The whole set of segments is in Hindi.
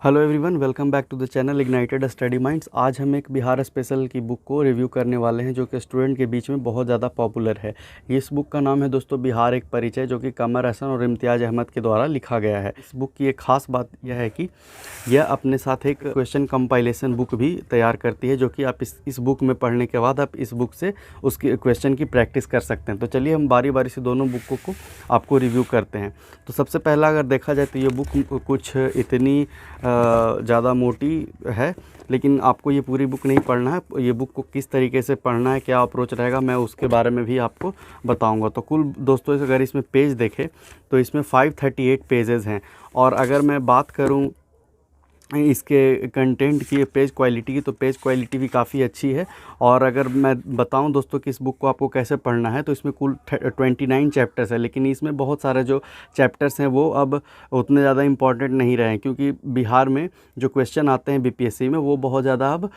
Hello everyone, welcome back to the channel ignited study minds. आज हम एक बिहार स्पेशल की बुक को रिव्यू करने वाले हैं जो कि स्टूडेंट के बीच में बहुत ज़्यादा पॉपुलर है। इस बुक का नाम है दोस्तों बिहार एक परिचय, जो कि कमर हसन और इम्तियाज़ अहमद के द्वारा लिखा गया है। इस बुक की एक ख़ास बात यह है कि यह अपने साथ एक क्वेश्चन कंपाइलेशन बुक भी तैयार करती है, जो कि आप इस बुक में पढ़ने के बाद आप इस बुक से उसकी क्वेश्चन की प्रैक्टिस कर सकते हैं। तो चलिए हम बारी बारी से दोनों बुकों को आपको रिव्यू करते हैं। तो सबसे पहला अगर देखा जाए तो ये बुक कुछ इतनी ज़्यादा मोटी है, लेकिन आपको ये पूरी बुक नहीं पढ़ना है। ये बुक को किस तरीके से पढ़ना है, क्या अप्रोच रहेगा, मैं उसके बारे में भी आपको बताऊंगा। तो कुल दोस्तों अगर इसमें पेज देखें तो इसमें 538 पेजेस हैं। और अगर मैं बात करूं इसके कंटेंट की, पेज क्वालिटी की, तो पेज क्वालिटी भी काफ़ी अच्छी है। और अगर मैं बताऊं दोस्तों कि इस बुक को आपको कैसे पढ़ना है, तो इसमें कुल 29 चैप्टर्स है, लेकिन इसमें बहुत सारे जो चैप्टर्स हैं वो अब उतने ज़्यादा इम्पॉर्टेंट नहीं रहे हैं, क्योंकि बिहार में जो क्वेश्चन आते हैं बीपीएससी में वो बहुत ज़्यादा अब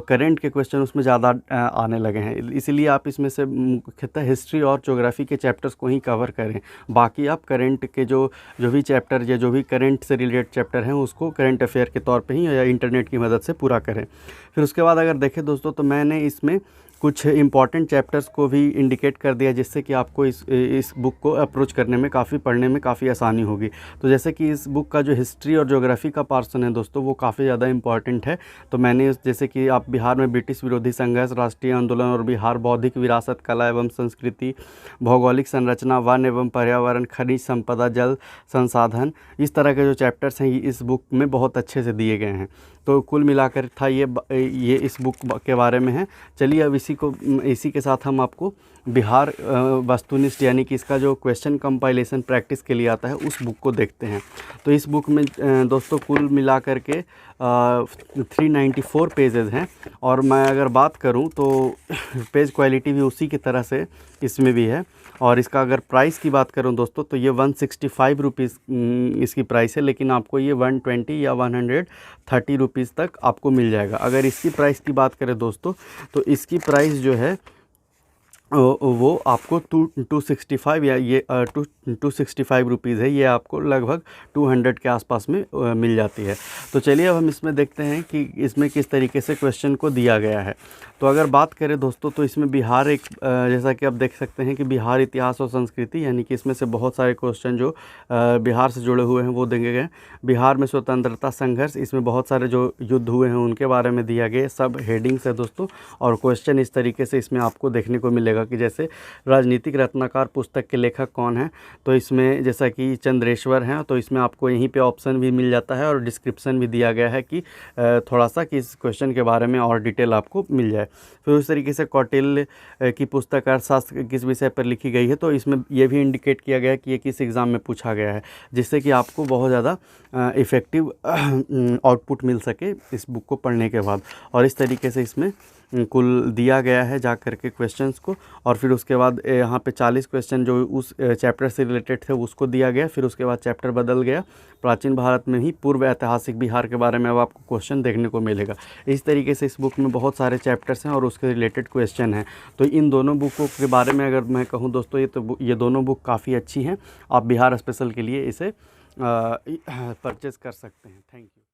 करंट के क्वेश्चन उसमें ज़्यादा आने लगे हैं। इसीलिए आप इसमें से मुख्यतः हिस्ट्री और ज्योग्राफी के चैप्टर्स को ही कवर करें। बाकी आप करंट के जो भी चैप्टर या जो भी करंट से रिलेटेड चैप्टर हैं उसको करंट अफेयर के तौर पे ही या इंटरनेट की मदद से पूरा करें। फिर उसके बाद अगर देखें दोस्तों तो मैंने इसमें कुछ इंपॉर्टेंट चैप्टर्स को भी इंडिकेट कर दिया, जिससे कि आपको इस बुक को अप्रोच करने में पढ़ने में काफ़ी आसानी होगी। तो जैसे कि इस बुक का जो हिस्ट्री और ज्योग्राफी का पार्सन है दोस्तों वो काफ़ी ज़्यादा इंपॉर्टेंट है। तो मैंने जैसे कि आप बिहार में ब्रिटिश विरोधी संघर्ष, राष्ट्रीय आंदोलन और बिहार बौद्धिक विरासत, कला एवं संस्कृति, भौगोलिक संरचना, वन एवं पर्यावरण, खनिज संपदा, जल संसाधन, इस तरह के जो चैप्टर्स हैं इस बुक में बहुत अच्छे से दिए गए हैं। तो कुल मिलाकर था ये इस बुक के बारे में है। चलिए अब इसी के साथ हम आपको बिहार वस्तुनिष्ठ यानी कि इसका जो क्वेश्चन कंपाइलेशन प्रैक्टिस के लिए आता है उस बुक को देखते हैं। तो इस बुक में दोस्तों कुल मिलाकर के 394 पेजेस हैं। और मैं अगर बात करूं तो पेज क्वालिटी भी उसी की तरह से इसमें भी है। और इसका अगर प्राइस की बात करूं दोस्तों तो ये 165 रुपीज़ इसकी प्राइस है, लेकिन आपको ये 120 या 130 रुपीज़ तक आपको मिल जाएगा। अगर इसकी प्राइस की बात करें दोस्तों तो इसकी प्राइस जो है वो आपको 265 या ये 265 रुपीज़ है। ये आपको लगभग 200 के आसपास में मिल जाती है। तो चलिए अब हम इसमें देखते हैं कि इसमें किस तरीके से क्वेश्चन को दिया गया है। तो अगर बात करें दोस्तों तो इसमें बिहार एक जैसा कि आप देख सकते हैं कि बिहार इतिहास और संस्कृति, यानी कि इसमें से बहुत सारे क्वेश्चन जो बिहार से जुड़े हुए हैं वो देंगे गए। बिहार में स्वतंत्रता संघर्ष, इसमें बहुत सारे जो युद्ध हुए हैं उनके बारे में दिया गया, सब हेडिंग्स है दोस्तों। और क्वेश्चन इस तरीके से इसमें आपको देखने को मिलेगा कि जैसे राजनीतिक रत्नाकर पुस्तक के लेखक कौन हैं, तो इसमें जैसा कि चंद्रेश्वर हैं, तो इसमें आपको यहीं पे ऑप्शन भी मिल जाता है और डिस्क्रिप्शन भी दिया गया है कि थोड़ा सा कि इस क्वेश्चन के बारे में और डिटेल आपको मिल जाए। फिर उस तरीके से कौटिल्य की पुस्तक अर्थशास्त्र किस विषय पर लिखी गई है, तो इसमें यह भी इंडिकेट किया गया है कि ये किस एग्ज़ाम में पूछा गया है, जिससे कि आपको बहुत ज़्यादा इफ़ेक्टिव आउटपुट मिल सके इस बुक को पढ़ने के बाद। और इस तरीके से इसमें कुल दिया गया है जा कर के क्वेश्चंस को। और फिर उसके बाद यहाँ पे 40 क्वेश्चन जो उस चैप्टर से रिलेटेड थे उसको दिया गया। फिर उसके बाद चैप्टर बदल गया, प्राचीन भारत में ही पूर्व ऐतिहासिक बिहार के बारे में अब आपको क्वेश्चन देखने को मिलेगा। इस तरीके से इस बुक में बहुत सारे चैप्टर्स हैं और उसके रिलेटेड क्वेश्चन हैं। तो इन दोनों बुकों के बारे में अगर मैं कहूँ दोस्तों ये दोनों बुक काफ़ी अच्छी हैं। आप बिहार स्पेशल के लिए इसे परचेज़ कर सकते हैं। Thank you.